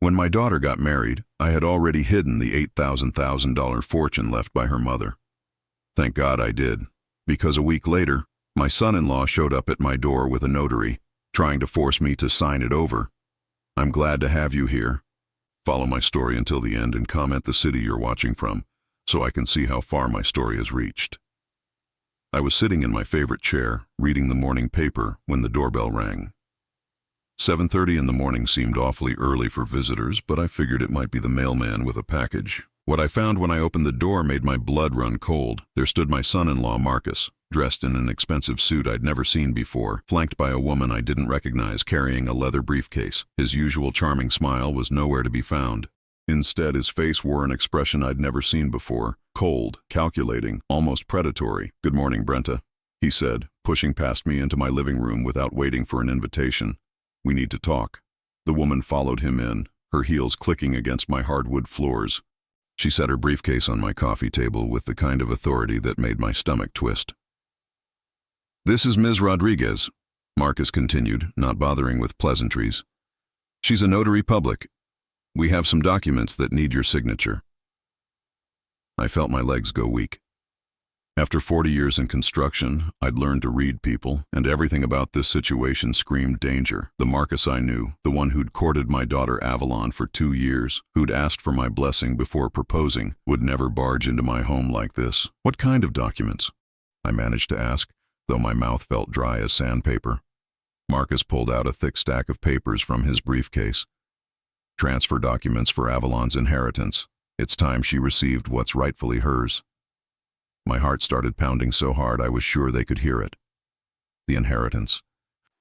When my daughter got married, I had already hidden the $8,000 fortune left by her mother. Thank God I did, because a week later, my son-in-law showed up at my door with a notary, trying to force me to sign it over. I'm glad to have you here. Follow my story until the end and comment the city you're watching from, so I can see how far my story has reached. I was sitting in my favorite chair, reading the morning paper, when the doorbell rang. 7:30 in the morning seemed awfully early for visitors, but I figured it might be the mailman with a package. What I found when I opened the door made my blood run cold. There stood my son-in-law, Marcus, dressed in an expensive suit I'd never seen before, flanked by a woman I didn't recognize carrying a leather briefcase. His usual charming smile was nowhere to be found. Instead, his face wore an expression I'd never seen before, cold, calculating, almost predatory. "Good morning, Brente," he said, pushing past me into my living room without waiting for an invitation. "We need to talk." The woman followed him in, her heels clicking against my hardwood floors. She set her briefcase on my coffee table with the kind of authority that made my stomach twist. "This is Ms. Rodriguez," Marcus continued, not bothering with pleasantries. "She's a notary public. We have some documents that need your signature." I felt my legs go weak. After 40 years in construction, I'd learned to read people, and everything about this situation screamed danger. The Marcus I knew, the one who'd courted my daughter Avalon for 2 years, who'd asked for my blessing before proposing, would never barge into my home like this. "What kind of documents?" I managed to ask, though my mouth felt dry as sandpaper. Marcus pulled out a thick stack of papers from his briefcase. "Transfer documents for Avalon's inheritance. It's time she received what's rightfully hers." My heart started pounding so hard I was sure they could hear it. The inheritance.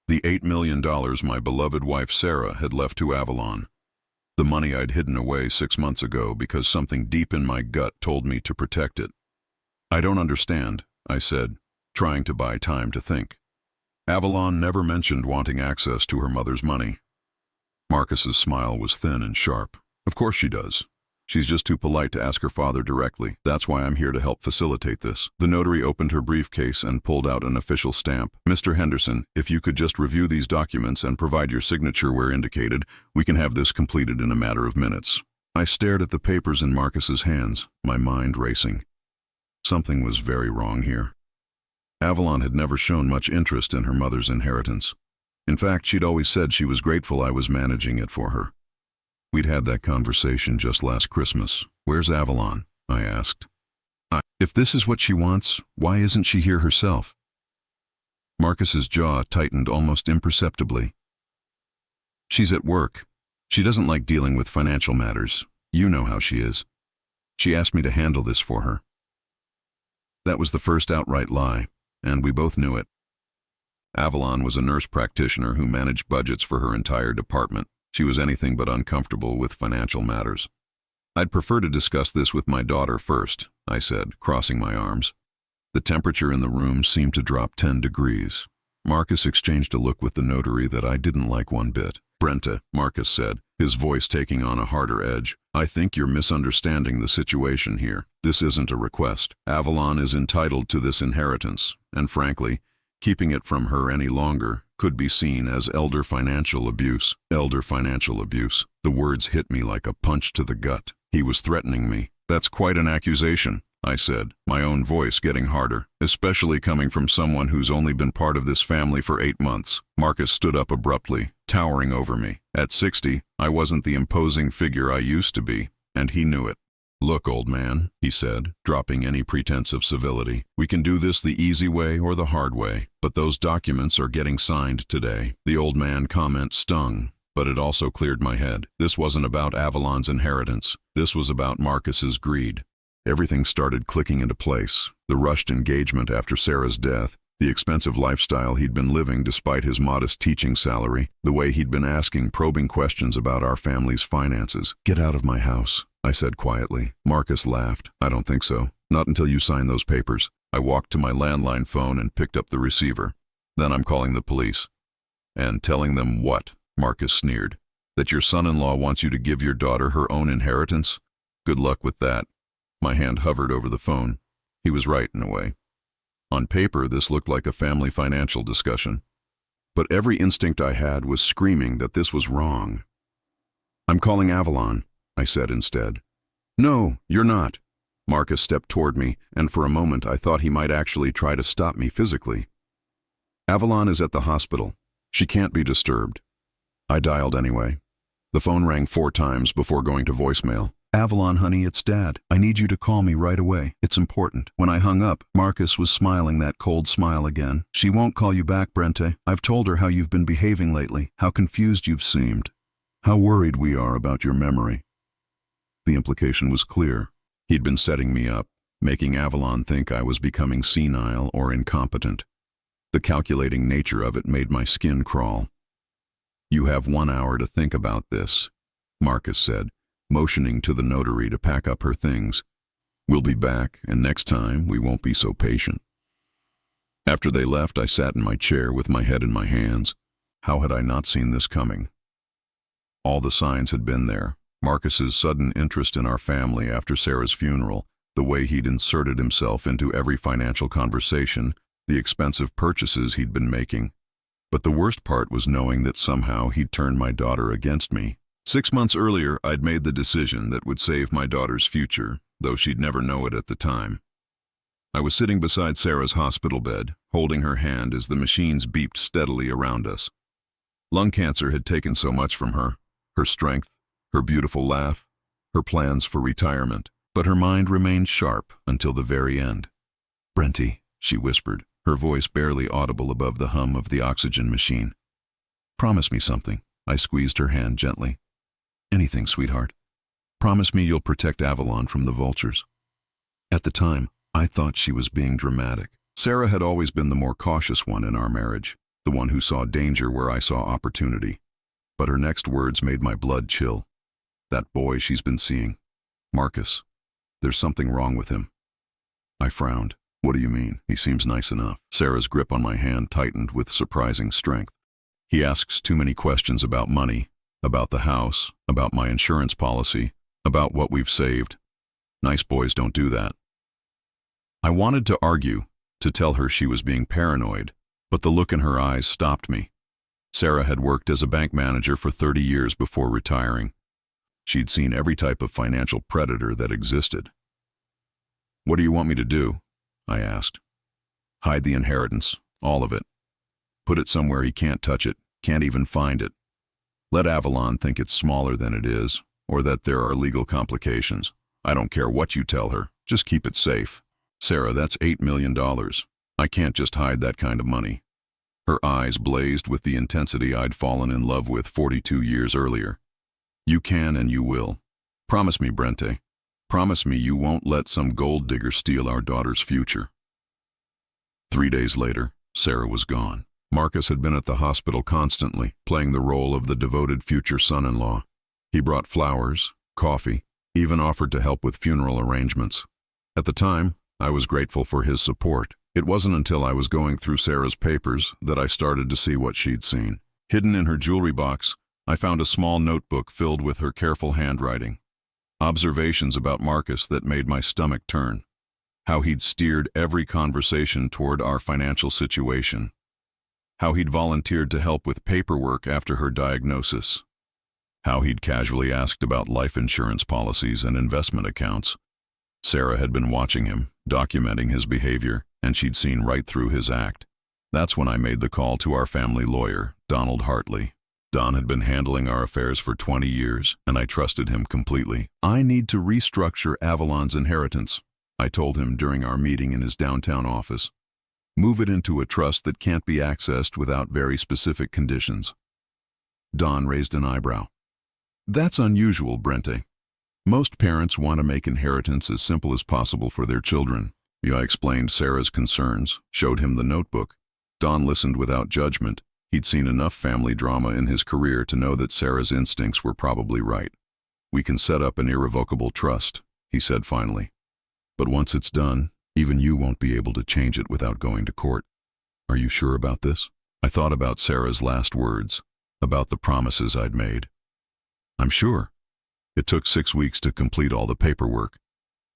The $8 million my beloved wife Sarah had left to Avalon. The money I'd hidden away 6 months ago because something deep in my gut told me to protect it. "I don't understand," I said, trying to buy time to think. "Avalon never mentioned wanting access to her mother's money." Marcus's smile was thin and sharp. "Of course she does. She's just too polite to ask her father directly. That's why I'm here to help facilitate this." The notary opened her briefcase and pulled out an official stamp. "Mr. Henderson, if you could just review these documents and provide your signature where indicated, we can have this completed in a matter of minutes." I stared at the papers in Marcus's hands, my mind racing. Something was very wrong here. Avalon had never shown much interest in her mother's inheritance. In fact, she'd always said she was grateful I was managing it for her. We'd had that conversation just last Christmas. "Where's Avalon?" I asked. If this is what she wants, why isn't she here herself?" Marcus's jaw tightened almost imperceptibly. "She's at work. She doesn't like dealing with financial matters. You know how she is. She asked me to handle this for her." That was the first outright lie, and we both knew it. Avalon was a nurse practitioner who managed budgets for her entire department. She was anything but uncomfortable with financial matters. "I'd prefer to discuss this with my daughter first," I said, crossing my arms. The temperature in the room seemed to drop 10 degrees. Marcus exchanged a look with the notary that I didn't like one bit. "Brente," Marcus said, his voice taking on a harder edge, "I think you're misunderstanding the situation here. This isn't a request. Avalon is entitled to this inheritance, and frankly, keeping it from her any longer could be seen as elder financial abuse." Elder financial abuse. The words hit me like a punch to the gut. He was threatening me. "That's quite an accusation," I said, my own voice getting harder, "especially coming from someone who's only been part of this family for 8 months. Marcus stood up abruptly, towering over me. At 60, I wasn't the imposing figure I used to be, and he knew it. "Look, old man," he said, dropping any pretense of civility, "we can do this the easy way or the hard way, but those documents are getting signed today." The old man comment stung, but it also cleared my head. This wasn't about Avalon's inheritance. This was about Marcus's greed. Everything started clicking into place. The rushed engagement after Sarah's death, the expensive lifestyle he'd been living despite his modest teaching salary, the way he'd been asking probing questions about our family's finances. "Get out of my house," I said quietly. Marcus laughed. "I don't think so. Not until you sign those papers." I walked to my landline phone and picked up the receiver. "Then I'm calling the police." "And telling them what?" Marcus sneered. "That your son-in-law wants you to give your daughter her own inheritance? Good luck with that." My hand hovered over the phone. He was right in a way. On paper, this looked like a family financial discussion. But every instinct I had was screaming that this was wrong. I'm calling Avalon, I said instead. No, you're not. Marcus stepped toward me, and for a moment I thought he might actually try to stop me physically. Avalon is at the hospital. She can't be disturbed. I dialed anyway. The phone rang 4 times before going to voicemail. Avalon, honey, it's Dad. I need you to call me right away. It's important. When I hung up, Marcus was smiling that cold smile again. She won't call you back, Brente. I've told her how you've been behaving lately, how confused you've seemed, how worried we are about your memory. The implication was clear. He'd been setting me up, making Avalon think I was becoming senile or incompetent. The calculating nature of it made my skin crawl. You have 1 hour to think about this, Marcus said, motioning to the notary to pack up her things. We'll be back, and next time we won't be so patient. After they left, I sat in my chair with my head in my hands. How had I not seen this coming? All the signs had been there. Marcus's sudden interest in our family after Sarah's funeral, the way he'd inserted himself into every financial conversation, the expensive purchases he'd been making. But the worst part was knowing that somehow he'd turned my daughter against me. 6 months earlier, I'd made the decision that would save my daughter's future, though she'd never know it at the time. I was sitting beside Sarah's hospital bed, holding her hand as the machines beeped steadily around us. Lung cancer had taken so much from her, her strength, her beautiful laugh, her plans for retirement, but her mind remained sharp until the very end. Brente, she whispered, her voice barely audible above the hum of the oxygen machine. Promise me something. I squeezed her hand gently. Anything, sweetheart. Promise me you'll protect Avalon from the vultures. At the time, I thought she was being dramatic. Sarah had always been the more cautious one in our marriage, the one who saw danger where I saw opportunity. But her next words made my blood chill. That boy she's been seeing. Marcus. There's something wrong with him. I frowned. What do you mean? He seems nice enough. Sarah's grip on my hand tightened with surprising strength. He asks too many questions about money, about the house, about my insurance policy, about what we've saved. Nice boys don't do that. I wanted to argue, to tell her she was being paranoid, but the look in her eyes stopped me. Sarah had worked as a bank manager for 30 years before retiring. She'd seen every type of financial predator that existed. What do you want me to do? I asked. Hide the inheritance, all of it. Put it somewhere he can't touch it, can't even find it. Let Avalon think it's smaller than it is, or that there are legal complications. I don't care what you tell her, just keep it safe. Sarah, that's $8 million. I can't just hide that kind of money. Her eyes blazed with the intensity I'd fallen in love with 42 years earlier. You can and you will. Promise me, Brente. Promise me you won't let some gold digger steal our daughter's future. 3 days later, Sarah was gone. Marcus had been at the hospital constantly, playing the role of the devoted future son-in-law. He brought flowers, coffee, even offered to help with funeral arrangements. At the time, I was grateful for his support. It wasn't until I was going through Sarah's papers that I started to see what she'd seen. Hidden in her jewelry box, I found a small notebook filled with her careful handwriting. Observations about Marcus that made my stomach turn. How he'd steered every conversation toward our financial situation. How he'd volunteered to help with paperwork after her diagnosis. How he'd casually asked about life insurance policies and investment accounts. Sarah had been watching him, documenting his behavior, and she'd seen right through his act. That's when I made the call to our family lawyer, Donald Hartley. Don had been handling our affairs for 20 years, and I trusted him completely. I need to restructure Avalon's inheritance, I told him during our meeting in his downtown office. Move it into a trust that can't be accessed without very specific conditions. Don raised an eyebrow. That's unusual, Brente. Most parents want to make inheritance as simple as possible for their children. I explained Sarah's concerns, showed him the notebook. Don listened without judgment. He'd seen enough family drama in his career to know that Sarah's instincts were probably right. We can set up an irrevocable trust, he said finally. But once it's done, even you won't be able to change it without going to court. Are you sure about this? I thought about Sarah's last words, about the promises I'd made. I'm sure. It took 6 weeks to complete all the paperwork.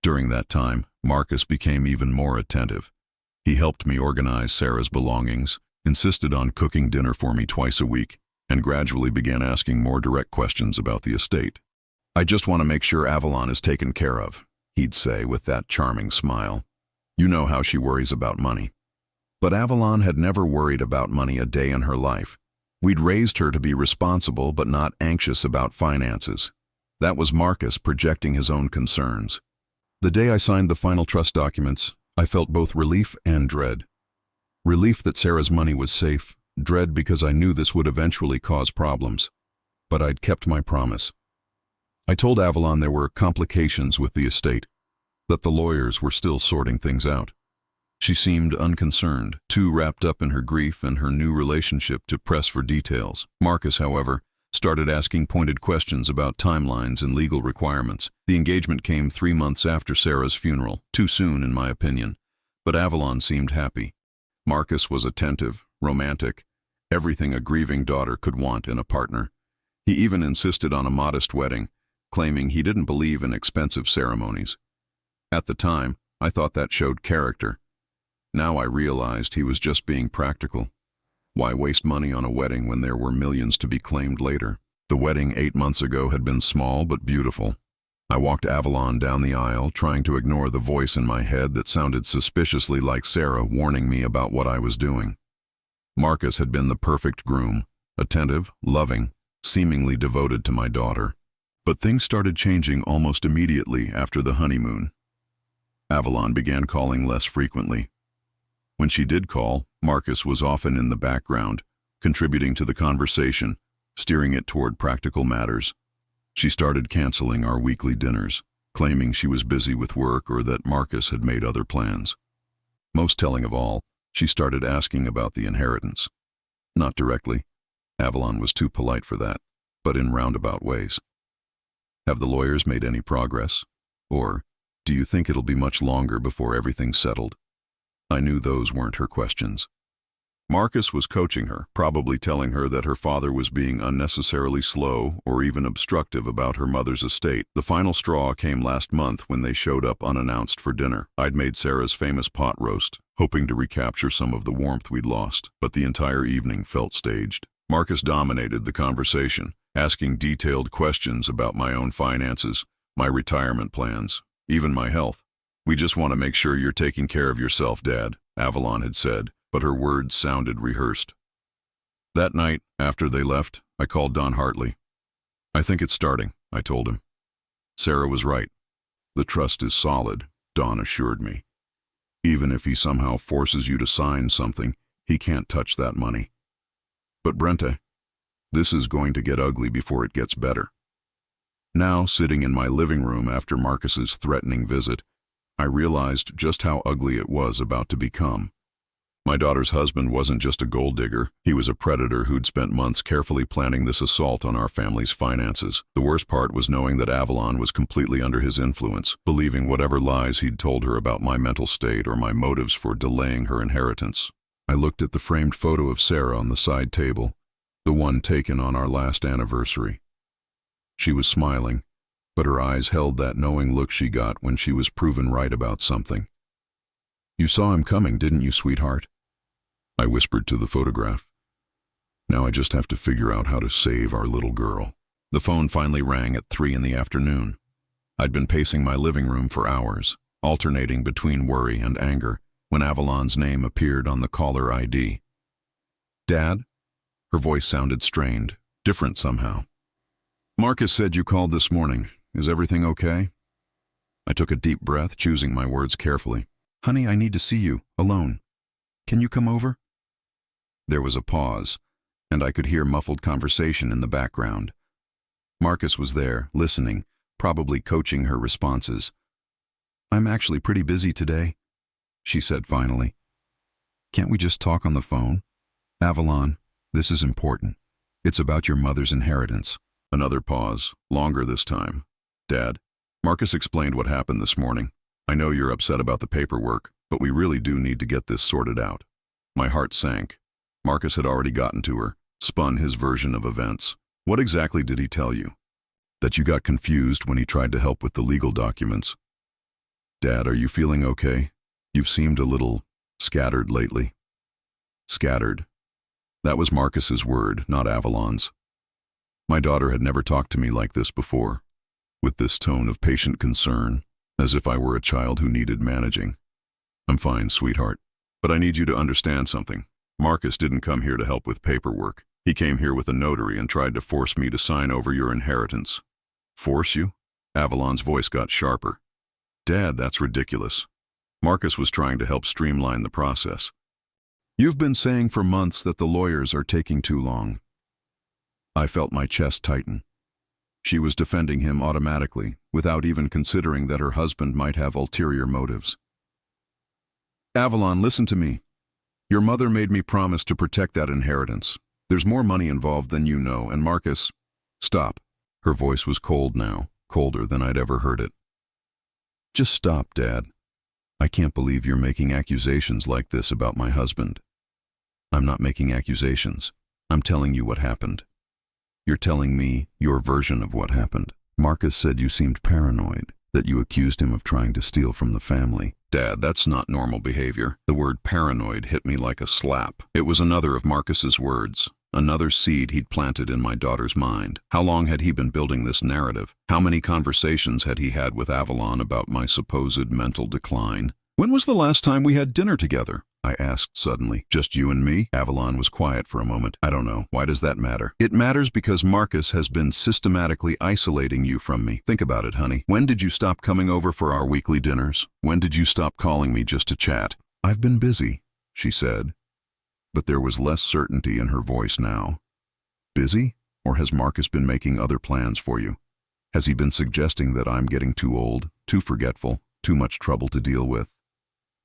During that time, Marcus became even more attentive. He helped me organize Sarah's belongings, insisted on cooking dinner for me twice a week, and gradually began asking more direct questions about the estate. "I just want to make sure Avalon is taken care of," he'd say with that charming smile. "You know how she worries about money." But Avalon had never worried about money a day in her life. We'd raised her to be responsible but not anxious about finances. That was Marcus projecting his own concerns. The day I signed the final trust documents, I felt both relief and dread. Relief that Sarah's money was safe, dread because I knew this would eventually cause problems. But I'd kept my promise. I told Avalon there were complications with the estate, that the lawyers were still sorting things out. She seemed unconcerned, too wrapped up in her grief and her new relationship to press for details. Marcus, however, started asking pointed questions about timelines and legal requirements. The engagement came 3 months after Sarah's funeral, too soon in my opinion, but Avalon seemed happy. Marcus was attentive, romantic, everything a grieving daughter could want in a partner. He even insisted on a modest wedding, claiming he didn't believe in expensive ceremonies. At the time, I thought that showed character. Now I realized he was just being practical. Why waste money on a wedding when there were millions to be claimed later? The wedding 8 months ago had been small but beautiful. I walked Avalon down the aisle, trying to ignore the voice in my head that sounded suspiciously like Sarah warning me about what I was doing. Marcus had been the perfect groom, attentive, loving, seemingly devoted to my daughter. But things started changing almost immediately after the honeymoon. Avalon began calling less frequently. When she did call, Marcus was often in the background, contributing to the conversation, steering it toward practical matters. She started canceling our weekly dinners, claiming she was busy with work or that Marcus had made other plans. Most telling of all, she started asking about the inheritance. Not directly. Avalon was too polite for that, but in roundabout ways. "Have the lawyers made any progress? Or, do you think it'll be much longer before everything's settled?" I knew those weren't her questions. Marcus was coaching her, probably telling her that her father was being unnecessarily slow or even obstructive about her mother's estate. The final straw came last month when they showed up unannounced for dinner. I'd made Sarah's famous pot roast, hoping to recapture some of the warmth we'd lost, but the entire evening felt staged. Marcus dominated the conversation, asking detailed questions about my own finances, my retirement plans, even my health. "We just want to make sure you're taking care of yourself, Dad," Avalon had said, but her words sounded rehearsed. That night, after they left, I called Don Hartley. "I think it's starting," I told him. Sarah was right. "The trust is solid," Don assured me. "Even if he somehow forces you to sign something, he can't touch that money." "But Brente, this is going to get ugly before it gets better." Now, sitting in my living room after Marcus's threatening visit, I realized just how ugly it was about to become. My daughter's husband wasn't just a gold digger, he was a predator who'd spent months carefully planning this assault on our family's finances. The worst part was knowing that Avalon was completely under his influence, believing whatever lies he'd told her about my mental state or my motives for delaying her inheritance. I looked at the framed photo of Sarah on the side table, the one taken on our last anniversary. She was smiling, but her eyes held that knowing look she got when she was proven right about something. "You saw him coming, didn't you, sweetheart?" I whispered to the photograph. "Now I just have to figure out how to save our little girl." The phone finally rang at 3 in the afternoon. I'd been pacing my living room for hours, alternating between worry and anger, when Avalon's name appeared on the caller ID. "Dad?" Her voice sounded strained, different somehow. "Marcus said you called this morning. Is everything okay?" I took a deep breath, choosing my words carefully. "Honey, I need to see you, alone. Can you come over?" There was a pause, and I could hear muffled conversation in the background. Marcus was there, listening, probably coaching her responses. "I'm actually pretty busy today," she said finally. "Can't we just talk on the phone?" "Avalon, this is important. It's about your mother's inheritance." Another pause, longer this time. "Dad, Marcus explained what happened this morning. I know you're upset about the paperwork, but we really do need to get this sorted out." My heart sank. Marcus had already gotten to her, spun his version of events. "What exactly did he tell you?" "That you got confused when he tried to help with the legal documents." "Dad, are you feeling okay? You've seemed a little scattered lately." "Scattered? That was Marcus's word, not Avalon's. My daughter had never talked to me like this before, with this tone of patient concern, as if I were a child who needed managing. I'm fine, sweetheart, but I need you to understand something. Marcus didn't come here to help with paperwork. He came here with a notary and tried to force me to sign over your inheritance. Force you? Avalon's voice got sharper. Dad, that's ridiculous. Marcus was trying to help streamline the process. You've been saying for months that the lawyers are taking too long. I felt my chest tighten. She was defending him automatically, without even considering that her husband might have ulterior motives. Avalon, listen to me. Your mother made me promise to protect that inheritance. There's more money involved than you know, and Marcus... Stop. Her voice was cold now, colder than I'd ever heard it. Just stop, Dad. I can't believe you're making accusations like this about my husband. I'm not making accusations. I'm telling you what happened. You're telling me your version of what happened. Marcus said you seemed paranoid, that you accused him of trying to steal from the family. Dad, that's not normal behavior. The word paranoid hit me like a slap. It was another of Marcus's words, another seed he'd planted in my daughter's mind. How long had he been building this narrative? How many conversations had he had with Avalon about my supposed mental decline? When was the last time we had dinner together? I asked suddenly. Just you and me? Avalon was quiet for a moment. I don't know. Why does that matter? It matters because Marcus has been systematically isolating you from me. Think about it, honey. When did you stop coming over for our weekly dinners? When did you stop calling me just to chat? I've been busy, she said, but there was less certainty in her voice now. Busy? Or has Marcus been making other plans for you? Has he been suggesting that I'm getting too old, too forgetful, too much trouble to deal with?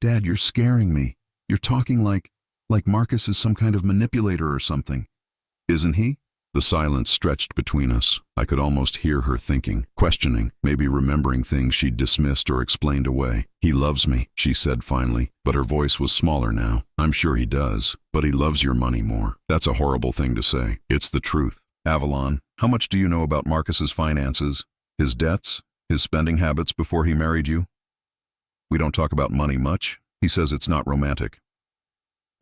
Dad, you're scaring me. You're talking like Marcus is some kind of manipulator or something. Isn't he? The silence stretched between us. I could almost hear her thinking, questioning, maybe remembering things she'd dismissed or explained away. He loves me, she said finally, but her voice was smaller now. I'm sure he does, but he loves your money more. That's a horrible thing to say. It's the truth. Avalon, how much do you know about Marcus's finances, his debts, his spending habits before he married you? We don't talk about money much. He says it's not romantic.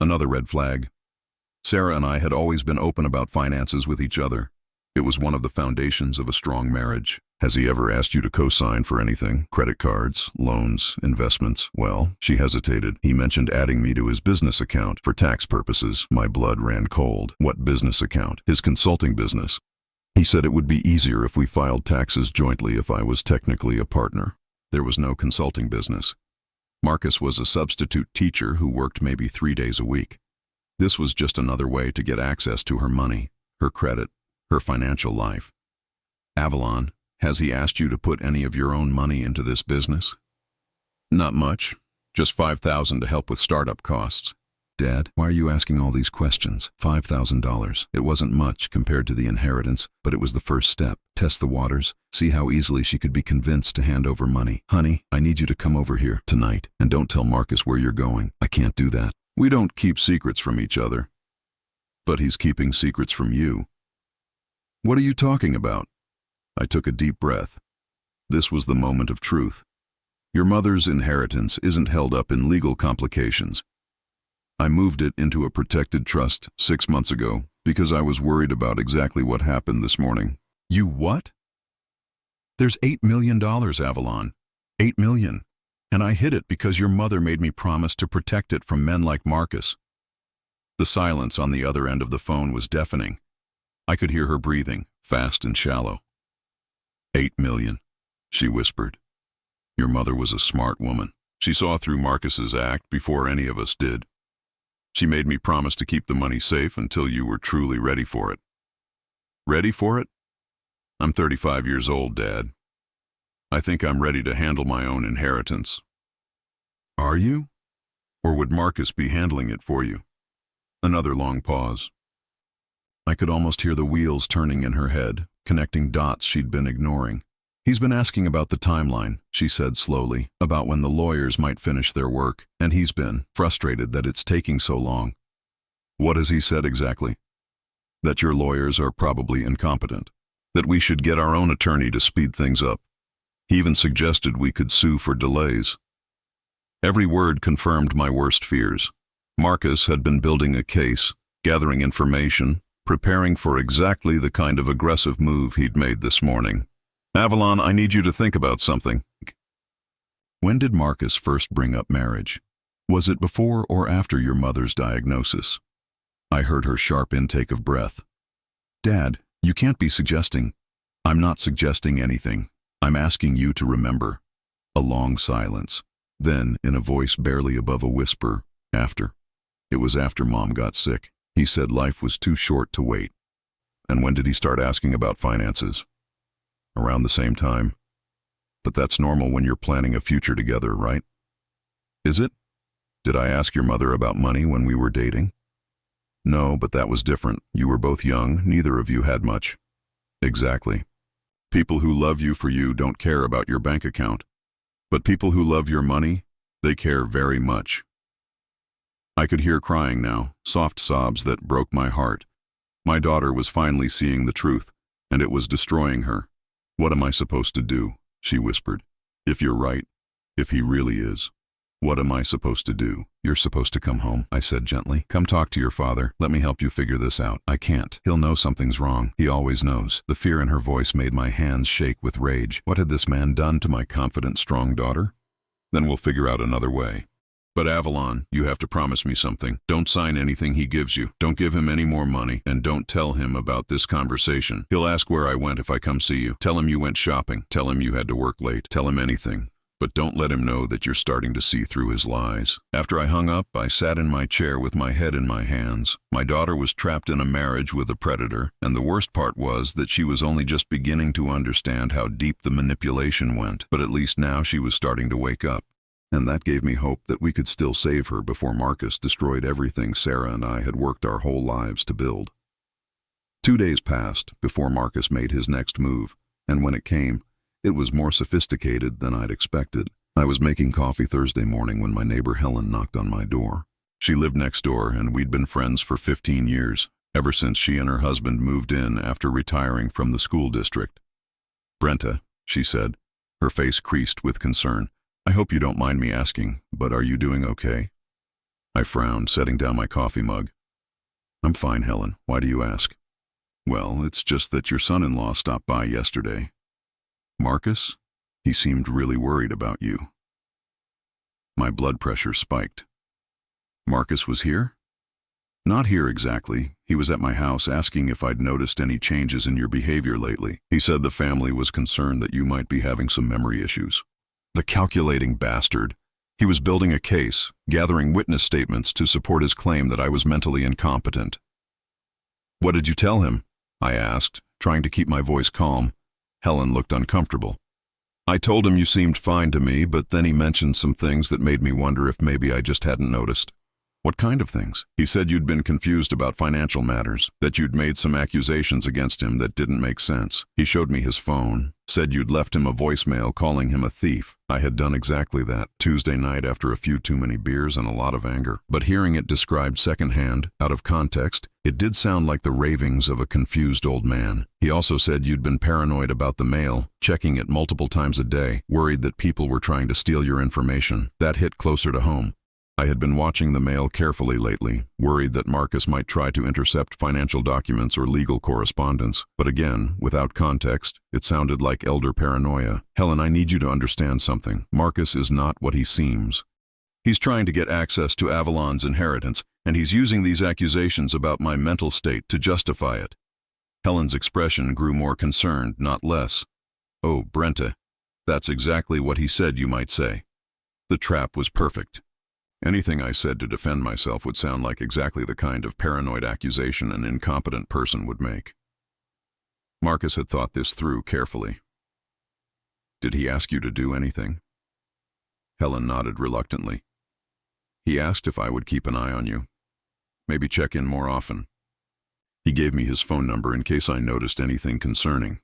Another red flag. Sarah and I had always been open about finances with each other. It was one of the foundations of a strong marriage. Has he ever asked you to co-sign for anything? Credit cards, loans, investments? Well, she hesitated. He mentioned adding me to his business account for tax purposes. My blood ran cold. What business account? His consulting business. He said it would be easier if we filed taxes jointly if I was technically a partner. There was no consulting business. Marcus was a substitute teacher who worked maybe 3 days a week. This was just another way to get access to her money, her credit, her financial life. Avalon, has he asked you to put any of your own money into this business? Not much, just $5,000 to help with startup costs. Dad, why are you asking all these questions? $5,000. It wasn't much compared to the inheritance, but it was the first step. Test the waters, see how easily she could be convinced to hand over money. Honey, I need you to come over here tonight, and don't tell Marcus where you're going. I can't do that. We don't keep secrets from each other. But he's keeping secrets from you. What are you talking about? I took a deep breath. This was the moment of truth. Your mother's inheritance isn't held up in legal complications. I moved it into a protected trust 6 months ago because I was worried about exactly what happened this morning. You what? There's $8 million, Avalon. $8 million. And I hid it because your mother made me promise to protect it from men like Marcus. The silence on the other end of the phone was deafening. I could hear her breathing, fast and shallow. 8 million, she whispered. Your mother was a smart woman. She saw through Marcus's act before any of us did. She made me promise to keep the money safe until you were truly ready for it. Ready for it? I'm 35 years old, Dad. I think I'm ready to handle my own inheritance. Are you? Or would Marcus be handling it for you? Another long pause. I could almost hear the wheels turning in her head, connecting dots she'd been ignoring. He's been asking about the timeline, she said slowly, about when the lawyers might finish their work, and he's been frustrated that it's taking so long. What has he said exactly? That your lawyers are probably incompetent. That we should get our own attorney to speed things up. He even suggested we could sue for delays. Every word confirmed my worst fears. Marcus had been building a case, gathering information, preparing for exactly the kind of aggressive move he'd made this morning. Avalon, I need you to think about something. When did Marcus first bring up marriage? Was it before or after your mother's diagnosis? I heard her sharp intake of breath. Dad, you can't be suggesting. I'm not suggesting anything. I'm asking you to remember. A long silence. Then, in a voice barely above a whisper, after. It was after Mom got sick. He said life was too short to wait. And when did he start asking about finances? Around the same time. But that's normal when you're planning a future together, right? Is it? Did I ask your mother about money when we were dating? No, but that was different. You were both young, neither of you had much. Exactly. People who love you for you don't care about your bank account. But people who love your money, they care very much. I could hear crying now, soft sobs that broke my heart. My daughter was finally seeing the truth, and it was destroying her. What am I supposed to do? She whispered. If you're right, if he really is. What am I supposed to do? You're supposed to come home, I said gently. Come talk to your father. Let me help you figure this out. I can't. He'll know something's wrong. He always knows. The fear in her voice made my hands shake with rage. What had this man done to my confident, strong daughter? Then we'll figure out another way. But Avalon, you have to promise me something. Don't sign anything he gives you. Don't give him any more money, and don't tell him about this conversation. He'll ask where I went if I come see you. Tell him you went shopping. Tell him you had to work late. Tell him anything. But don't let him know that you're starting to see through his lies. After I hung up, I sat in my chair with my head in my hands. My daughter was trapped in a marriage with a predator, and the worst part was that she was only just beginning to understand how deep the manipulation went. But at least now she was starting to wake up. And that gave me hope that we could still save her before Marcus destroyed everything Sarah and I had worked our whole lives to build. 2 days passed before Marcus made his next move, and when it came, it was more sophisticated than I'd expected. I was making coffee Thursday morning when my neighbor Helen knocked on my door. She lived next door, and we'd been friends for 15 years, ever since she and her husband moved in after retiring from the school district. Brente, she said, her face creased with concern. I hope you don't mind me asking, but are you doing okay? I frowned, setting down my coffee mug. I'm fine, Helen. Why do you ask? Well, it's just that your son-in-law stopped by yesterday. Marcus? He seemed really worried about you. My blood pressure spiked. Marcus was here? Not here exactly. He was at my house asking if I'd noticed any changes in your behavior lately. He said the family was concerned that you might be having some memory issues. The calculating bastard. He was building a case, gathering witness statements to support his claim that I was mentally incompetent. What did you tell him? I asked, trying to keep my voice calm. Helen looked uncomfortable. I told him you seemed fine to me, but then he mentioned some things that made me wonder if maybe I just hadn't noticed. What kind of things? He said you'd been confused about financial matters, that you'd made some accusations against him that didn't make sense. He showed me his phone, said you'd left him a voicemail calling him a thief. I had done exactly that, Tuesday night after a few too many beers and a lot of anger. But hearing it described secondhand, out of context, it did sound like the ravings of a confused old man. He also said you'd been paranoid about the mail, checking it multiple times a day, worried that people were trying to steal your information. That hit closer to home. I had been watching the mail carefully lately, worried that Marcus might try to intercept financial documents or legal correspondence. But again, without context, it sounded like elder paranoia. Helen, I need you to understand something. Marcus is not what he seems. He's trying to get access to Avalon's inheritance, and he's using these accusations about my mental state to justify it. Helen's expression grew more concerned, not less. Oh, Brente, that's exactly what he said you might say. The trap was perfect. Anything I said to defend myself would sound like exactly the kind of paranoid accusation an incompetent person would make. Marcus had thought this through carefully. Did he ask you to do anything? Helen nodded reluctantly. He asked if I would keep an eye on you. Maybe check in more often. He gave me his phone number in case I noticed anything concerning.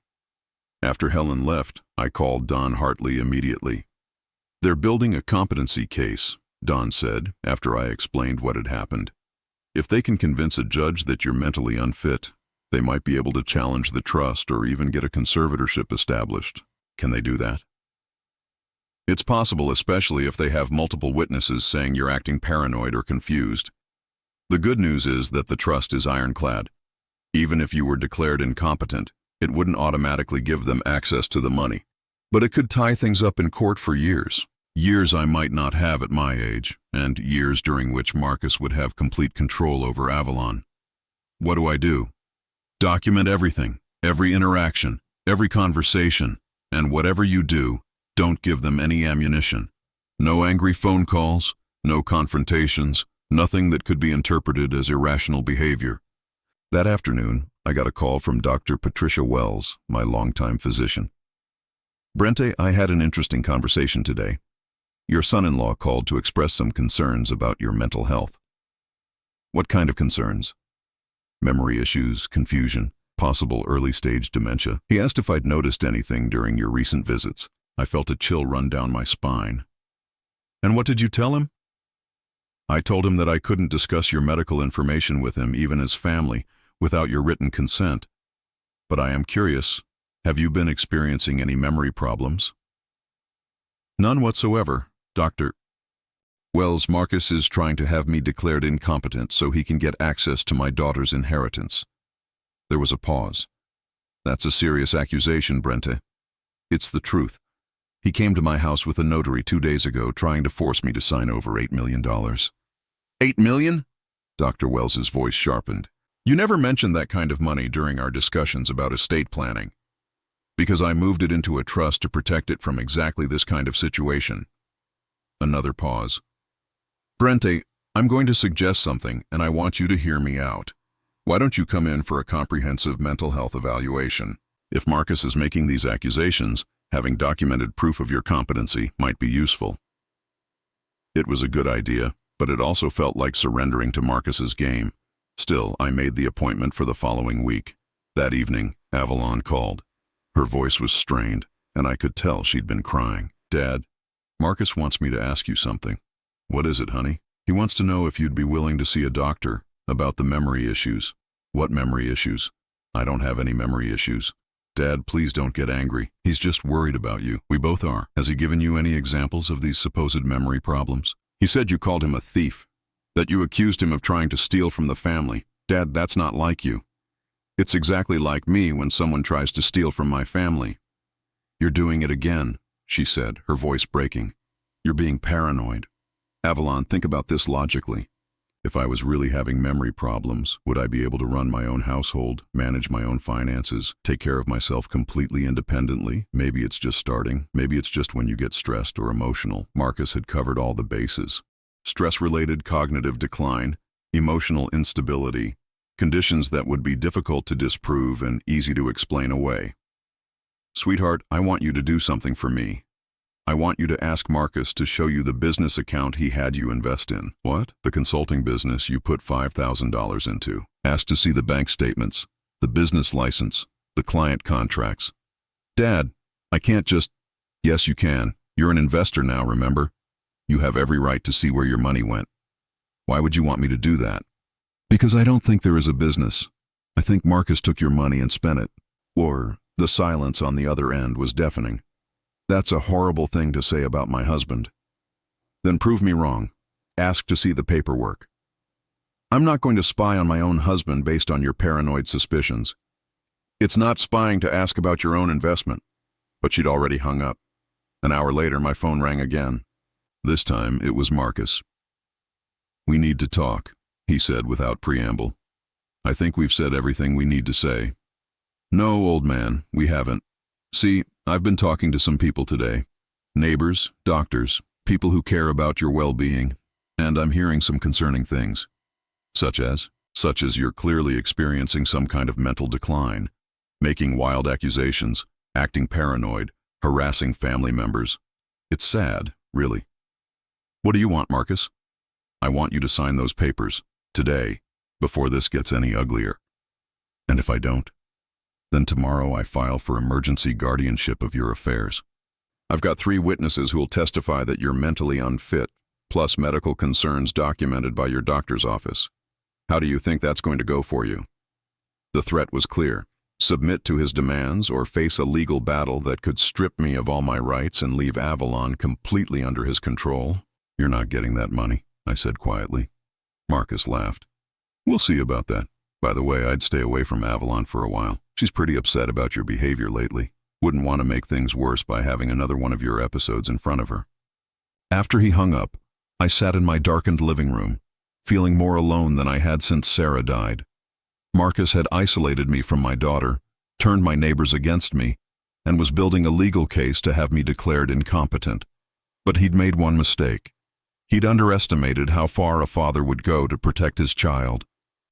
After Helen left, I called Don Hartley immediately. They're building a competency case, Don said, after I explained what had happened. If they can convince a judge that you're mentally unfit, they might be able to challenge the trust or even get a conservatorship established. Can they do that? It's possible, especially if they have multiple witnesses saying you're acting paranoid or confused. The good news is that the trust is ironclad. Even if you were declared incompetent, it wouldn't automatically give them access to the money. But it could tie things up in court for years. Years I might not have at my age, and years during which Marcus would have complete control over Avalon. What do? Document everything, every interaction, every conversation, and whatever you do, don't give them any ammunition. No angry phone calls, no confrontations, nothing that could be interpreted as irrational behavior. That afternoon, I got a call from Dr. Patricia Wells, my longtime physician. Brente, I had an interesting conversation today. Your son-in-law called to express some concerns about your mental health. What kind of concerns? Memory issues, confusion, possible early-stage dementia. He asked if I'd noticed anything during your recent visits. I felt a chill run down my spine. And what did you tell him? I told him that I couldn't discuss your medical information with him, even as family, without your written consent. But I am curious, have you been experiencing any memory problems? None whatsoever, Dr. Wells. Marcus is trying to have me declared incompetent so he can get access to my daughter's inheritance. There was a pause. That's a serious accusation, Brente. It's the truth. He came to my house with a notary 2 days ago trying to force me to sign over $8 million. $8 million? Dr. Wells's voice sharpened. You never mentioned that kind of money during our discussions about estate planning. Because I moved it into a trust to protect it from exactly this kind of situation. Another pause. Brente, I'm going to suggest something, and I want you to hear me out. Why don't you come in for a comprehensive mental health evaluation? If Marcus is making these accusations, having documented proof of your competency might be useful. It was a good idea, but it also felt like surrendering to Marcus's game. Still, I made the appointment for the following week. That evening, Avalon called. Her voice was strained, and I could tell she'd been crying. Dad, Marcus wants me to ask you something. What is it, honey? He wants to know if you'd be willing to see a doctor about the memory issues. What memory issues? I don't have any memory issues. Dad, please don't get angry. He's just worried about you. We both are. Has he given you any examples of these supposed memory problems? He said you called him a thief, that you accused him of trying to steal from the family. Dad, that's not like you. It's exactly like me when someone tries to steal from my family. You're doing it again, she said, her voice breaking. You're being paranoid. Avalon, think about this logically. If I was really having memory problems, would I be able to run my own household, manage my own finances, take care of myself completely independently? Maybe it's just starting. Maybe it's just when you get stressed or emotional. Marcus had covered all the bases. Stress-related cognitive decline, emotional instability, conditions that would be difficult to disprove and easy to explain away. Sweetheart, I want you to do something for me. I want you to ask Marcus to show you the business account he had you invest in. What? The consulting business you put $5,000 into. Ask to see the bank statements, the business license, the client contracts. Dad, I can't just... Yes, you can. You're an investor now, remember? You have every right to see where your money went. Why would you want me to do that? Because I don't think there is a business. I think Marcus took your money and spent it. Or the silence on the other end was deafening. That's a horrible thing to say about my husband. Then prove me wrong. Ask to see the paperwork. I'm not going to spy on my own husband based on your paranoid suspicions. It's not spying to ask about your own investment. But she'd already hung up. An hour later, my phone rang again. This time, it was Marcus. We need to talk, he said without preamble. I think we've said everything we need to say. No, old man, we haven't. See, I've been talking to some people today. Neighbors, doctors, people who care about your well-being, and I'm hearing some concerning things. Such as you're clearly experiencing some kind of mental decline, making wild accusations, acting paranoid, harassing family members. It's sad, really. What do you want, Marcus? I want you to sign those papers, today, before this gets any uglier. And if I don't? Then tomorrow I file for emergency guardianship of your affairs. I've got 3 witnesses who will testify that you're mentally unfit, plus medical concerns documented by your doctor's office. How do you think that's going to go for you? The threat was clear. Submit to his demands or face a legal battle that could strip me of all my rights and leave Avalon completely under his control. You're not getting that money, I said quietly. Marcus laughed. We'll see about that. By the way, I'd stay away from Avalon for a while. She's pretty upset about your behavior lately. Wouldn't want to make things worse by having another one of your episodes in front of her. After he hung up, I sat in my darkened living room, feeling more alone than I had since Sarah died. Marcus had isolated me from my daughter, turned my neighbors against me, and was building a legal case to have me declared incompetent. But he'd made one mistake. He'd underestimated how far a father would go to protect his child.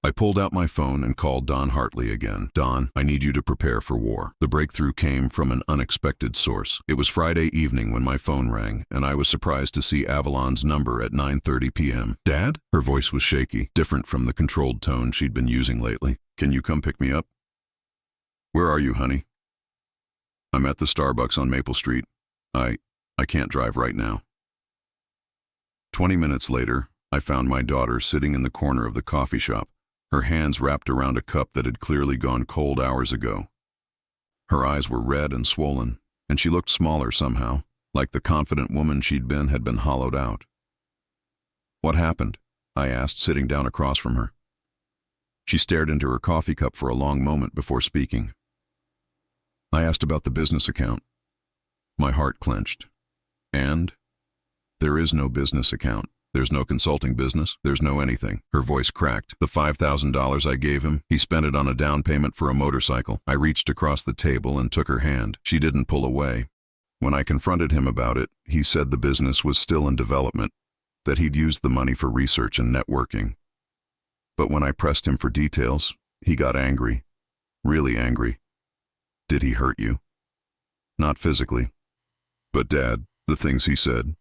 I pulled out my phone and called Don Hartley again. Don, I need you to prepare for war. The breakthrough came from an unexpected source. It was Friday evening when my phone rang, and I was surprised to see Avalon's number at 9:30 p.m. Dad? Her voice was shaky, different from the controlled tone she'd been using lately. Can you come pick me up? Where are you, honey? I'm at the Starbucks on Maple Street. I can't drive right now. 20 minutes later, I found my daughter sitting in the corner of the coffee shop, her hands wrapped around a cup that had clearly gone cold hours ago. Her eyes were red and swollen, and she looked smaller somehow, like the confident woman she'd been had been hollowed out. What happened? I asked, sitting down across from her. She stared into her coffee cup for a long moment before speaking. I asked about the business account. My heart clenched. And? There is no business account. There's no consulting business. There's no anything. Her voice cracked. The $5,000 I gave him, he spent it on a down payment for a motorcycle. I reached across the table and took her hand. She didn't pull away. When I confronted him about it, he said the business was still in development, that he'd used the money for research and networking. But when I pressed him for details, he got angry. Really angry. Did he hurt you? Not physically. But Dad, the things he said.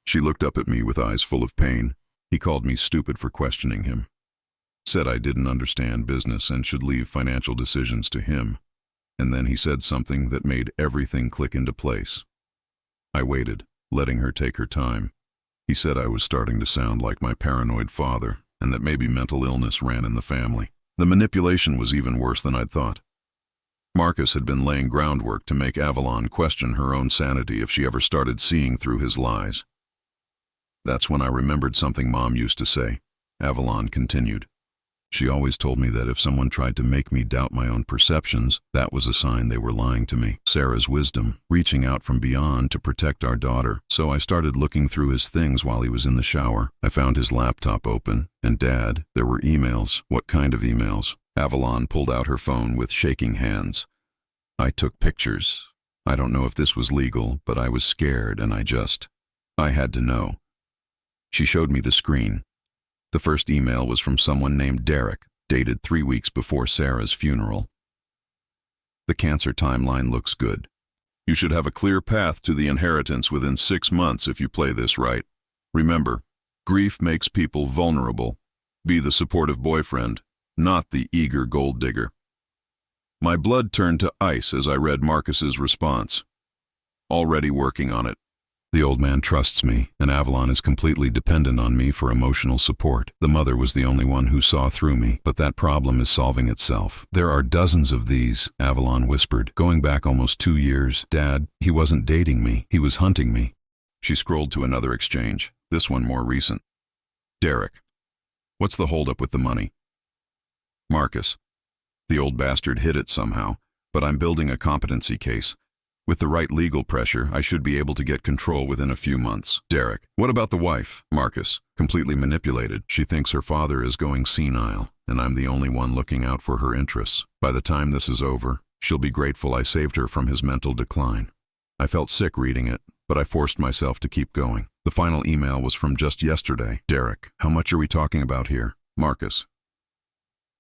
She looked up at me with eyes full of pain. He called me stupid for questioning him. Said I didn't understand business and should leave financial decisions to him. And then he said something that made everything click into place. I waited, letting her take her time. He said I was starting to sound like my paranoid father, and that maybe mental illness ran in the family. The manipulation was even worse than I'd thought. Marcus had been laying groundwork to make Avalon question her own sanity if she ever started seeing through his lies. That's when I remembered something Mom used to say. Avalon continued. She always told me that if someone tried to make me doubt my own perceptions, that was a sign they were lying to me. Sarah's wisdom, reaching out from beyond to protect our daughter. So I started looking through his things while he was in the shower. I found his laptop open, and Dad, there were emails. What kind of emails? Avalon pulled out her phone with shaking hands. I took pictures. I don't know if this was legal, but I was scared and I had to know. She showed me the screen. The first email was from someone named Derek, dated 3 weeks before Sarah's funeral. The cancer timeline looks good. You should have a clear path to the inheritance within 6 months if you play this right. Remember, grief makes people vulnerable. Be the supportive boyfriend, not the eager gold digger. My blood turned to ice as I read Marcus's response. Already working on it. The old man trusts me, and Avalon is completely dependent on me for emotional support. The mother was the only one who saw through me, but that problem is solving itself. There are dozens of these, Avalon whispered, going back almost 2 years. Dad, he wasn't dating me, he was hunting me. She scrolled to another exchange, this one more recent. Derek, what's the holdup with the money? Marcus, the old bastard hid it somehow, but I'm building a competency case. With the right legal pressure, I should be able to get control within a few months. Derek, what about the wife? Marcus, completely manipulated. She thinks her father is going senile, and I'm the only one looking out for her interests. By the time this is over, she'll be grateful I saved her from his mental decline. I felt sick reading it, but I forced myself to keep going. The final email was from just yesterday. Derek, how much are we talking about here? Marcus,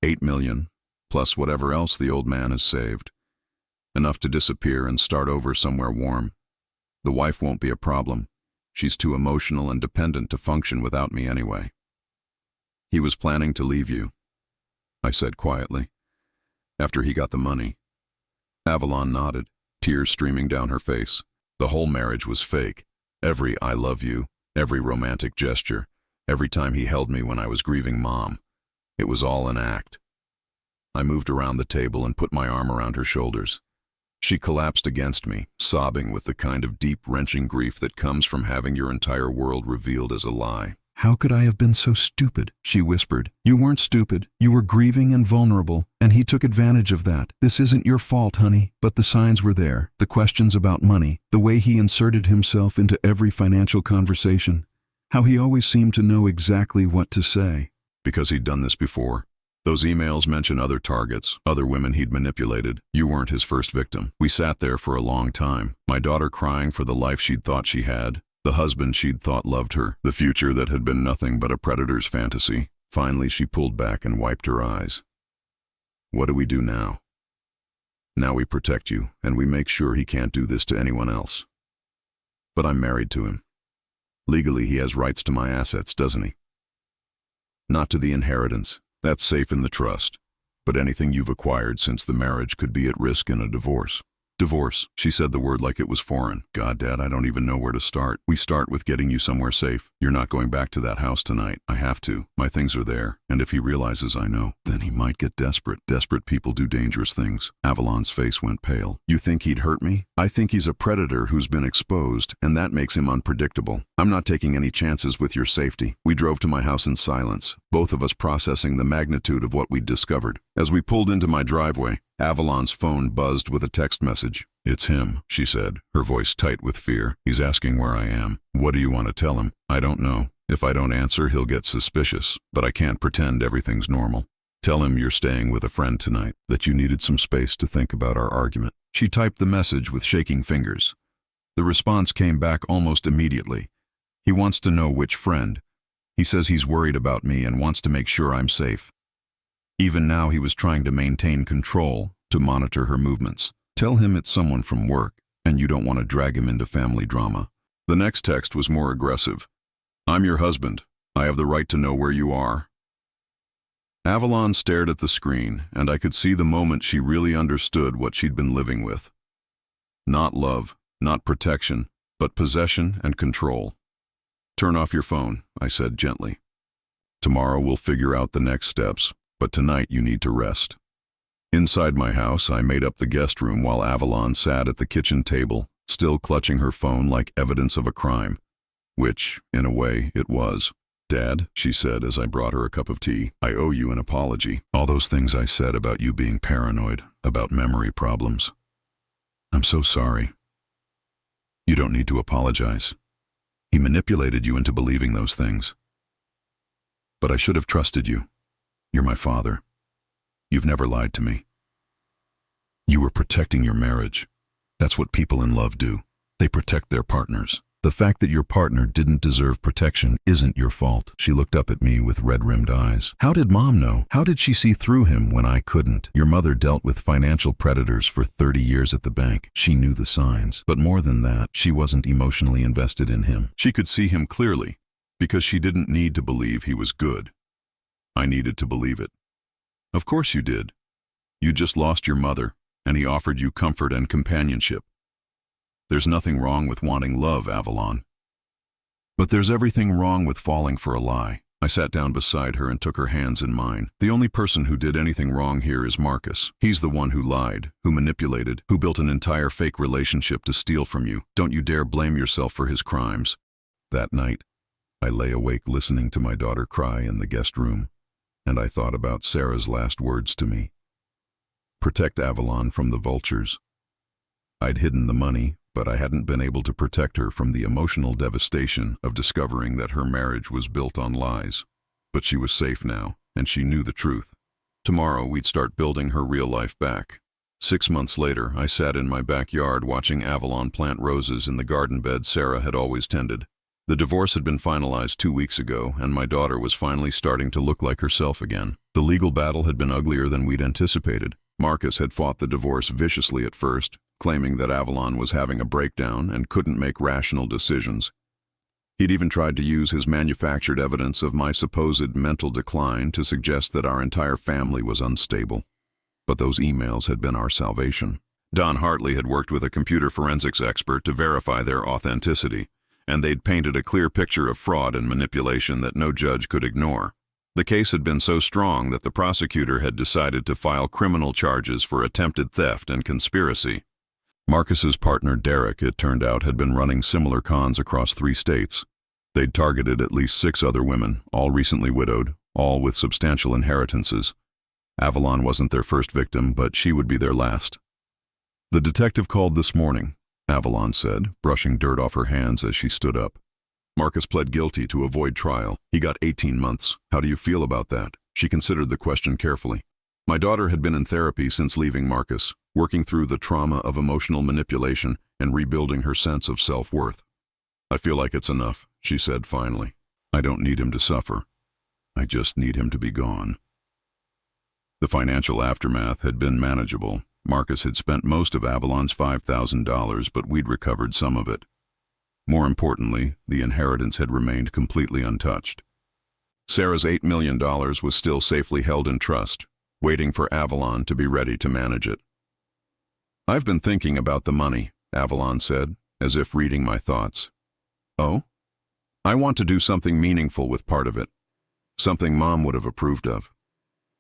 $8 million, plus whatever else the old man has saved. Enough to disappear and start over somewhere warm. The wife won't be a problem. She's too emotional and dependent to function without me anyway. He was planning to leave you, I said quietly, after he got the money. Avalon nodded, tears streaming down her face. The whole marriage was fake. Every I love you, every romantic gesture, every time he held me when I was grieving Mom. It was all an act. I moved around the table and put my arm around her shoulders. She collapsed against me, sobbing with the kind of deep, wrenching grief that comes from having your entire world revealed as a lie. "How could I have been so stupid?" she whispered. "You weren't stupid. You were grieving and vulnerable, and he took advantage of that. This isn't your fault, honey." But the signs were there, the questions about money, the way he inserted himself into every financial conversation, how he always seemed to know exactly what to say. Because he'd done this before. Those emails mention other targets, other women he'd manipulated. You weren't his first victim. We sat there for a long time, my daughter crying for the life she'd thought she had, the husband she'd thought loved her, the future that had been nothing but a predator's fantasy. Finally, she pulled back and wiped her eyes. "What do we do now?" "Now we protect you, and we make sure he can't do this to anyone else." "But I'm married to him. Legally, he has rights to my assets, doesn't he?" "Not to the inheritance. That's safe in the trust. But anything you've acquired since the marriage could be at risk in a divorce." "Divorce." She said the word like it was foreign. "God, Dad, I don't even know where to start." "We start with getting you somewhere safe. You're not going back to that house tonight. I have to. My things are there. And if he realizes I know, then he might get desperate. Desperate people do dangerous things." Avalon's face went pale. "You think he'd hurt me?" "I think he's a predator who's been exposed, and that makes him unpredictable. I'm not taking any chances with your safety." We drove to my house in silence, both of us processing the magnitude of what we'd discovered. As we pulled into my driveway, Avalon's phone buzzed with a text message. "It's him," she said, her voice tight with fear. "He's asking where I am." "What do you want to tell him?" "I don't know. If I don't answer, he'll get suspicious, but I can't pretend everything's normal." "Tell him you're staying with a friend tonight, that you needed some space to think about our argument." She typed the message with shaking fingers. The response came back almost immediately. "He wants to know which friend. He says he's worried about me and wants to make sure I'm safe." Even now he was trying to maintain control, to monitor her movements. "Tell him it's someone from work, and you don't want to drag him into family drama." The next text was more aggressive. "I'm your husband. I have the right to know where you are." Avalon stared at the screen, and I could see the moment she really understood what she'd been living with. Not love, not protection, but possession and control. "Turn off your phone," I said gently. "Tomorrow we'll figure out the next steps, but tonight you need to rest." Inside my house, I made up the guest room while Avalon sat at the kitchen table, still clutching her phone like evidence of a crime. Which, in a way, it was. "Dad," she said as I brought her a cup of tea, "I owe you an apology. All those things I said about you being paranoid, about memory problems. I'm so sorry." "You don't need to apologize. He manipulated you into believing those things. But I should have trusted you. You're my father. You've never lied to me. You were protecting your marriage. That's what people in love do. They protect their partners. The fact that your partner didn't deserve protection isn't your fault." She looked up at me with red-rimmed eyes. "How did Mom know? How did she see through him when I couldn't? Your mother dealt with financial predators for 30 years at the bank. She knew the signs. But more than that, she wasn't emotionally invested in him. She could see him clearly, because she didn't need to believe he was good. I needed to believe it." "Of course you did. You just lost your mother, and he offered you comfort and companionship. There's nothing wrong with wanting love, Avalon. But there's everything wrong with falling for a lie." I sat down beside her and took her hands in mine. "The only person who did anything wrong here is Marcus. He's the one who lied, who manipulated, who built an entire fake relationship to steal from you. Don't you dare blame yourself for his crimes." That night, I lay awake listening to my daughter cry in the guest room, and I thought about Sarah's last words to me. Protect Avalon from the vultures. I'd hidden the money, but I hadn't been able to protect her from the emotional devastation of discovering that her marriage was built on lies. But she was safe now, and she knew the truth. Tomorrow we'd start building her real life back. 6 months later, I sat in my backyard watching Avalon plant roses in the garden bed Sarah had always tended. The divorce had been finalized 2 weeks ago, and my daughter was finally starting to look like herself again. The legal battle had been uglier than we'd anticipated. Marcus had fought the divorce viciously at first, claiming that Avalon was having a breakdown and couldn't make rational decisions. He'd even tried to use his manufactured evidence of my supposed mental decline to suggest that our entire family was unstable. But those emails had been our salvation. Don Hartley had worked with a computer forensics expert to verify their authenticity, and they'd painted a clear picture of fraud and manipulation that no judge could ignore. The case had been so strong that the prosecutor had decided to file criminal charges for attempted theft and conspiracy. Marcus's partner Derek, it turned out, had been running similar cons across 3 states. They'd targeted at least 6 other women, all recently widowed, all with substantial inheritances. Avalon wasn't their first victim, but she would be their last. "The detective called this morning," Avalon said, brushing dirt off her hands as she stood up. "Marcus pled guilty to avoid trial. He got 18 months. How do you feel about that?" She considered the question carefully. "My daughter had been in therapy since leaving Marcus, working through the trauma of emotional manipulation and rebuilding her sense of self-worth. I feel like it's enough," she said finally. "I don't need him to suffer. I just need him to be gone." The financial aftermath had been manageable. Marcus had spent most of Avalon's $5,000, but we'd recovered some of it. More importantly, the inheritance had remained completely untouched. Sarah's $8 million was still safely held in trust, waiting for Avalon to be ready to manage it. "I've been thinking about the money," Avalon said, as if reading my thoughts. "Oh? I want to do something meaningful with part of it. Something Mom would have approved of."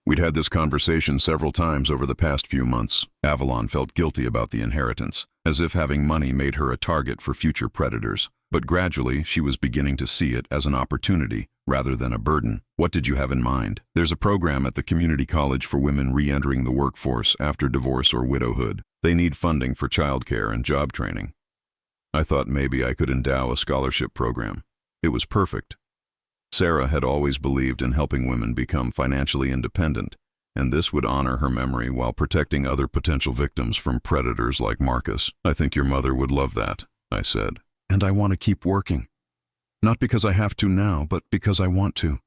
We'd had this conversation several times over the past few months. Avalon felt guilty about the inheritance, as if having money made her a target for future predators. But gradually, she was beginning to see it as an opportunity, rather than a burden. "What did you have in mind?" "There's a program at the community college for women re-entering the workforce after divorce or widowhood. They need funding for childcare and job training. I thought maybe I could endow a scholarship program. It was perfect." Sarah had always believed in helping women become financially independent, and this would honor her memory while protecting other potential victims from predators like Marcus. "I think your mother would love that," I said. "And I want to keep working. Not because I have to now, but because I want to.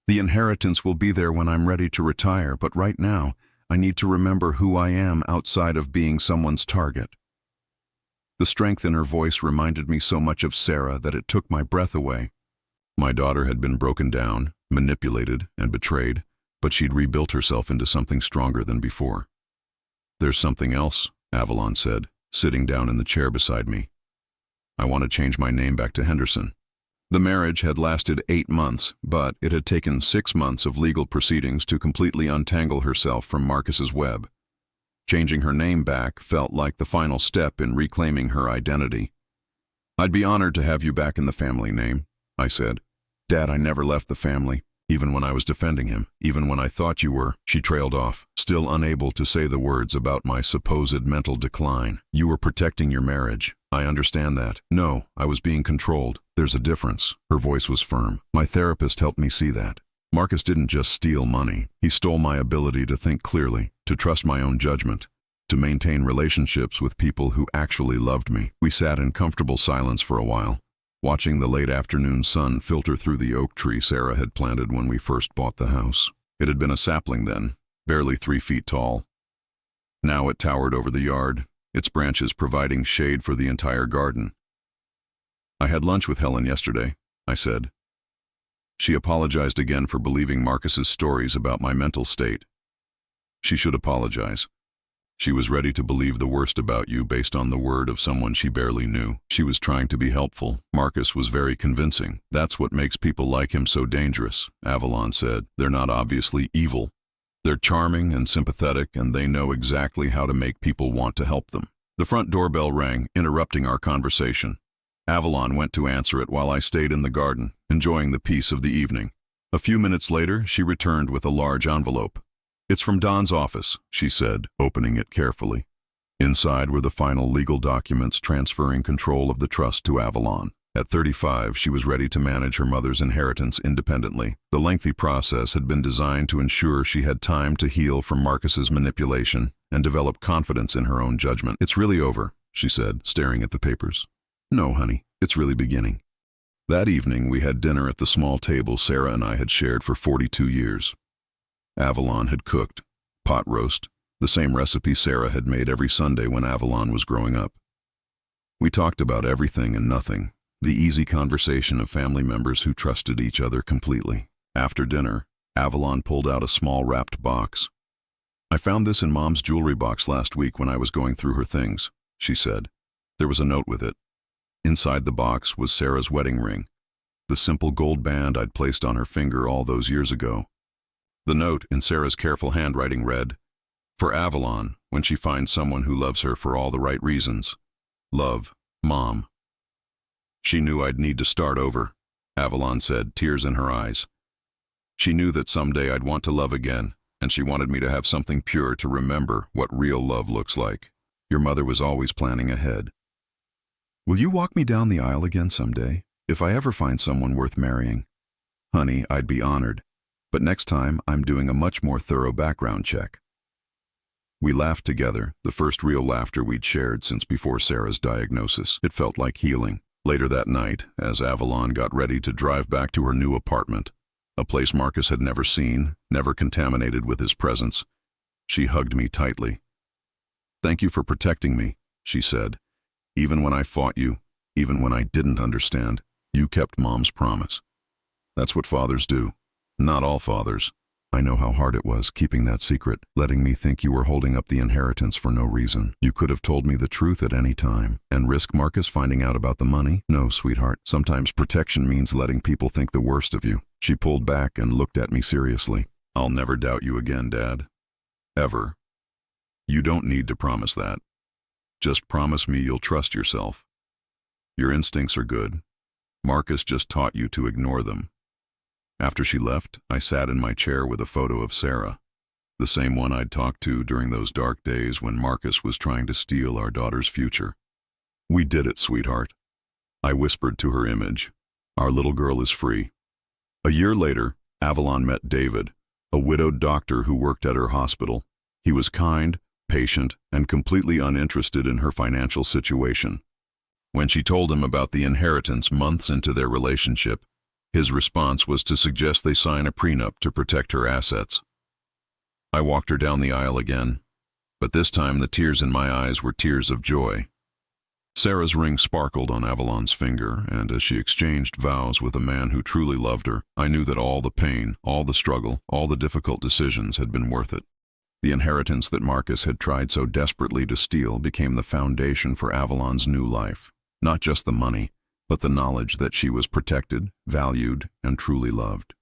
The inheritance will be there when I'm ready to retire, but right now, I need to remember who I am outside of being someone's target." The strength in her voice reminded me so much of Sarah that it took my breath away. My daughter had been broken down, manipulated, and betrayed, but she'd rebuilt herself into something stronger than before. "There's something else," Avalon said, sitting down in the chair beside me. "I want to change my name back to Henderson." The marriage had lasted 8 months, but it had taken 6 months of legal proceedings to completely untangle herself from Marcus's web. Changing her name back felt like the final step in reclaiming her identity. "I'd be honored to have you back in the family name," I said. "Dad, I never left the family, even when I was defending him, even when I thought you were." She trailed off, still unable to say the words about my supposed mental decline. "You were protecting your marriage. I understand that." "No, I was being controlled. There's a difference." Her voice was firm. "My therapist helped me see that. Marcus didn't just steal money. He stole my ability to think clearly, to trust my own judgment, to maintain relationships with people who actually loved me." We sat in comfortable silence for a while, watching the late afternoon sun filter through the oak tree Sarah had planted when we first bought the house. It had been a sapling then, barely 3 feet tall. Now it towered over the yard, its branches providing shade for the entire garden. "I had lunch with Helen yesterday," I said. She apologized again for believing Marcus's stories about my mental state. She should apologize. She was ready to believe the worst about you based on the word of someone she barely knew. She was trying to be helpful. "Marcus was very convincing. That's what makes people like him so dangerous," Avalon said. "They're not obviously evil. They're charming and sympathetic, and they know exactly how to make people want to help them." The front doorbell rang, interrupting our conversation. Avalon went to answer it while I stayed in the garden, enjoying the peace of the evening. A few minutes later, she returned with a large envelope. "It's from Don's office," she said, opening it carefully. Inside were the final legal documents transferring control of the trust to Avalon. At 35, she was ready to manage her mother's inheritance independently. The lengthy process had been designed to ensure she had time to heal from Marcus's manipulation and develop confidence in her own judgment. "It's really over," she said, staring at the papers. "No, honey, it's really beginning." That evening, we had dinner at the small table Sarah and I had shared for 42 years. Avalon had cooked, pot roast, the same recipe Sarah had made every Sunday when Avalon was growing up. We talked about everything and nothing, the easy conversation of family members who trusted each other completely. After dinner, Avalon pulled out a small wrapped box. "I found this in Mom's jewelry box last week when I was going through her things," she said. There was a note with it. Inside the box was Sarah's wedding ring, the simple gold band I'd placed on her finger all those years ago. The note, in Sarah's careful handwriting, read, "For Avalon, when she finds someone who loves her for all the right reasons. Love, Mom." She knew I'd need to start over. Avalon said, tears in her eyes. She knew that someday I'd want to love again, and she wanted me to have something pure to remember what real love looks like. Your mother was always planning ahead. Will you walk me down the aisle again someday, if I ever find someone worth marrying? Honey, I'd be honored, but next time I'm doing a much more thorough background check. We laughed together, the first real laughter we'd shared since before Sarah's diagnosis. It felt like healing. Later that night, as Avalon got ready to drive back to her new apartment, a place Marcus had never seen, never contaminated with his presence, she hugged me tightly. Thank you for protecting me, she said. Even when I fought you, even when I didn't understand, you kept Mom's promise. That's what fathers do. Not all fathers. I know how hard it was keeping that secret, letting me think you were holding up the inheritance for no reason. You could have told me the truth at any time and risk Marcus finding out about the money. No, sweetheart. Sometimes protection means letting people think the worst of you. She pulled back and looked at me seriously. I'll never doubt you again, Dad. Ever. You don't need to promise that. Just promise me you'll trust yourself. Your instincts are good. Marcus just taught you to ignore them. After she left, I sat in my chair with a photo of Sarah, the same one I'd talked to during those dark days when Marcus was trying to steal our daughter's future. We did it, sweetheart. I whispered to her image. Our little girl is free. A year later, Avalon met David, a widowed doctor who worked at her hospital. He was kind, patient, and completely uninterested in her financial situation. When she told him about the inheritance months into their relationship, his response was to suggest they sign a prenup to protect her assets. I walked her down the aisle again, but this time the tears in my eyes were tears of joy. Sarah's ring sparkled on Avalon's finger, and as she exchanged vows with a man who truly loved her, I knew that all the pain, all the struggle, all the difficult decisions had been worth it. The inheritance that Marcus had tried so desperately to steal became the foundation for Avalon's new life. Not just the money, but the knowledge that she was protected, valued, and truly loved.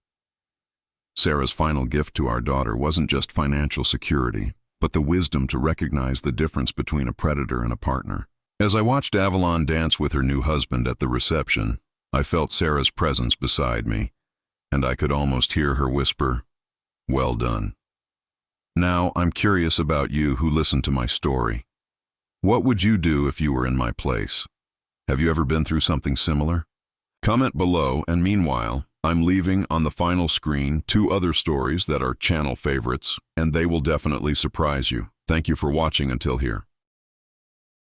Sarah's final gift to our daughter wasn't just financial security, but the wisdom to recognize the difference between a predator and a partner. As I watched Avalon dance with her new husband at the reception, I felt Sarah's presence beside me, and I could almost hear her whisper, "Well done." Now, I'm curious about you who listened to my story. What would you do if you were in my place? Have you ever been through something similar? Comment below, and meanwhile, I'm leaving on the final screen 2 other stories that are channel favorites, and they will definitely surprise you. Thank you for watching until here.